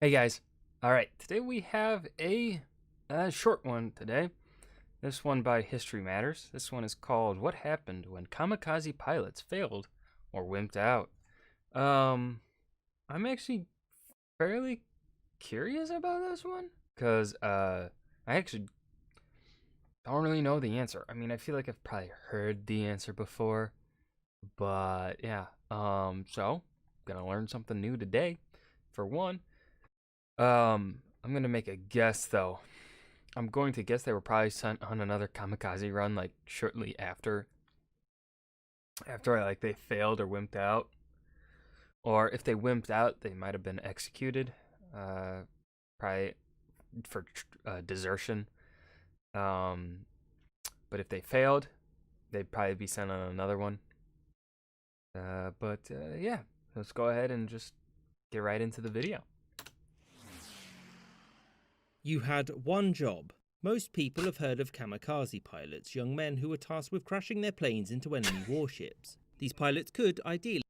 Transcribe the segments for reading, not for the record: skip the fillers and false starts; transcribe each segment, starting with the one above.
Hey guys. All right, today we have a short one today. This one by History Matters. This one is called What Happened When Kamikaze Pilots Failed or Wimped Out. Um, I'm actually fairly curious about this one because I actually don't really know the answer. I mean, I feel like I've probably heard the answer before, but yeah. So gonna learn something new today for one. I'm gonna make a guess though. I'm going to guess they were probably sent on another kamikaze run like shortly after like they failed or wimped out, or if they wimped out, they might have been executed, uh, probably for desertion. Um, but if they failed, they'd probably be sent on another one. But yeah, let's go ahead and just get right into the video. You had one job. Most people have heard of kamikaze pilots, young men who were tasked with crashing their planes into enemy warships. These pilots could, ideally,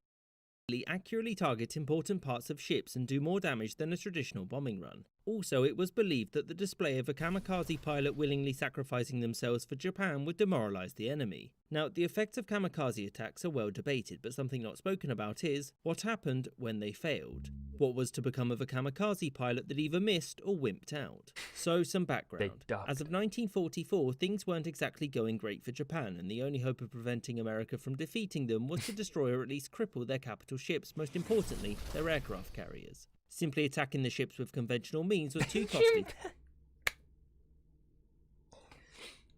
accurately target important parts of ships and do more damage than a traditional bombing run. Also, it was believed that the display of a kamikaze pilot willingly sacrificing themselves for Japan would demoralize the enemy. Now, the effects of kamikaze attacks are well debated, but something not spoken about is what happened when they failed. What was to become of a kamikaze pilot that either missed or wimped out? So, some They background. As ducked. of 1944, things weren't exactly going great for Japan, and the only hope of preventing America from defeating them was to destroy or at least cripple their capital ships, most importantly, their aircraft carriers. Simply attacking the ships with conventional means was too costly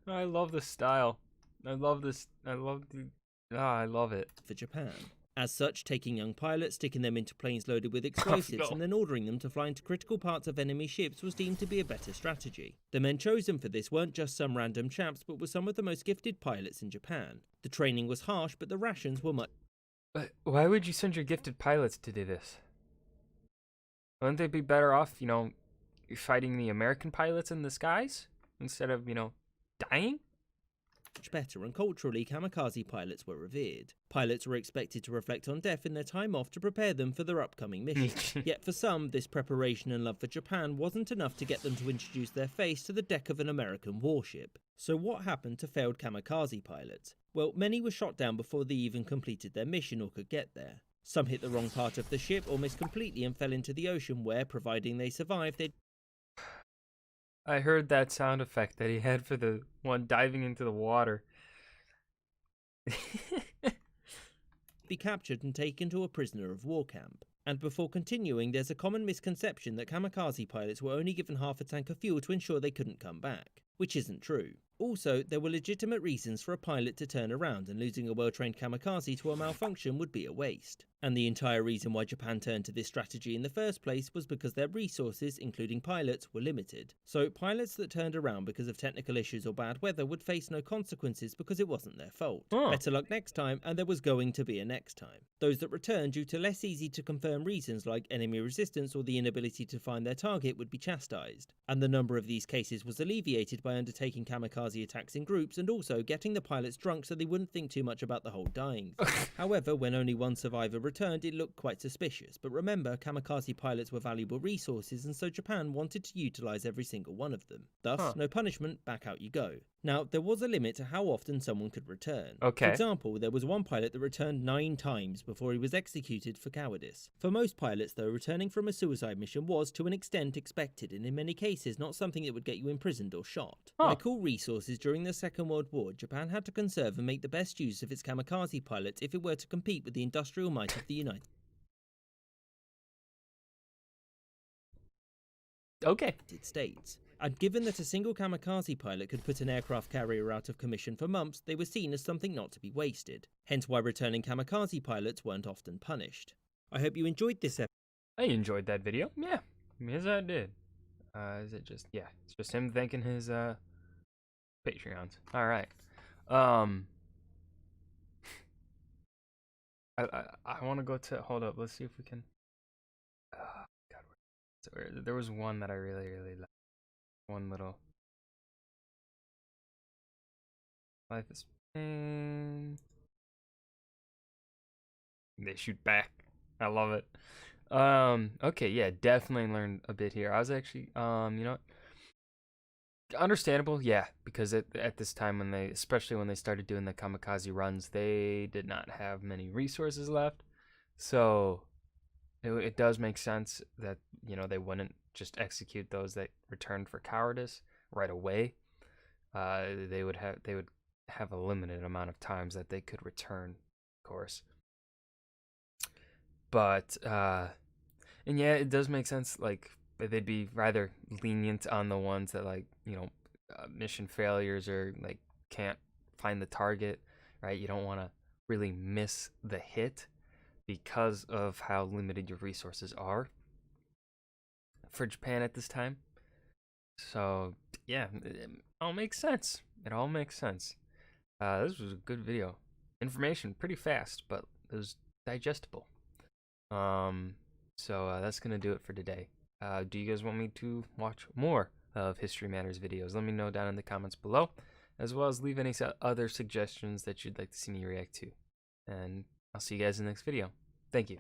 I love the style. I love this. I love the. I love it. for Japan. As such, taking young pilots, sticking them into planes loaded with explosives, and then ordering them to fly into critical parts of enemy ships was deemed to be a better strategy. The men chosen for this weren't just some random chaps, but were some of the most gifted pilots in Japan. The training was harsh, but the rations were much But why would you send your gifted pilots to do this? Wouldn't they be better off, fighting the American pilots in the skies instead of, dying? better, and culturally, kamikaze pilots were revered. Pilots were expected to reflect on death in their time off to prepare them for their upcoming mission. Yet for some, this preparation and love for Japan wasn't enough to get them to introduce their face to the deck of an American warship. So what happened to failed kamikaze pilots? Well, many were shot down before they even completed their mission or could get there. Some hit the wrong part of the ship or missed completely and fell into the ocean where, providing they survived, they'd I heard that sound effect that he had for the one diving into the water. be captured and taken to a prisoner of war camp. And before continuing, there's a common misconception that kamikaze pilots were only given half a tank of fuel to ensure they couldn't come back, which isn't true. Also, there were legitimate reasons for a pilot to turn around, and losing a well-trained kamikaze to a malfunction would be a waste. And the entire reason why Japan turned to this strategy in the first place was because their resources, including pilots, were limited. So pilots that turned around because of technical issues or bad weather would face no consequences because it wasn't their fault. Huh. Better luck next time, and there was going to be a next time. Those that returned due to less easy to confirm reasons like enemy resistance or the inability to find their target would be chastised. And the number of these cases was alleviated by undertaking kamikaze attacks in groups and also getting the pilots drunk so they wouldn't think too much about the whole dying thing. However, when only one survivor returned, it looked quite suspicious. But remember, kamikaze pilots were valuable resources, and so Japan wanted to utilize every single one of them. Thus, no punishment, back out you go. Now, there was a limit to how often someone could return. Okay. For example, there was one pilot that returned 9 times before he was executed for cowardice. For most pilots, though, returning from a suicide mission was, to an extent, expected, and in many cases, not something that would get you imprisoned or shot. Like all resources during the Second World War, Japan had to conserve and make the best use of its kamikaze pilots if it were to compete with the industrial might of the United States. And given that a single kamikaze pilot could put an aircraft carrier out of commission for months, they were seen as something not to be wasted. Hence why returning kamikaze pilots weren't often punished. I hope you enjoyed this episode. I enjoyed that video. Yeah, yes I did. Is it just, yeah, it's just him thanking his Patreons. All right. Um, I want to go to. Hold up. Let's see if we can. God, there was one that I really liked. One little. Life is pain. They shoot back. I love it. Okay, yeah, definitely learned a bit here. I was actually, understandable, yeah, because at this time when they, especially when they started doing the kamikaze runs, they did not have many resources left. So it does make sense that, they wouldn't just execute those that returned for cowardice right away. They would have a limited amount of times that they could return, of course. But and yeah, it does make sense. Like they'd be rather lenient on the ones that, like, mission failures or like can't find the target. Right? You don't want to really miss the hit because of how limited your resources are for Japan at this time. So yeah, it all makes sense. It all makes sense. This was a good video. Information pretty fast, but it was digestible. Um, so that's gonna do it for today. Do you guys want me to watch more of History Matters videos? Let me know down in the comments below, as well as leave any other suggestions that you'd like to see me react to. And I'll see you guys in the next video. Thank you.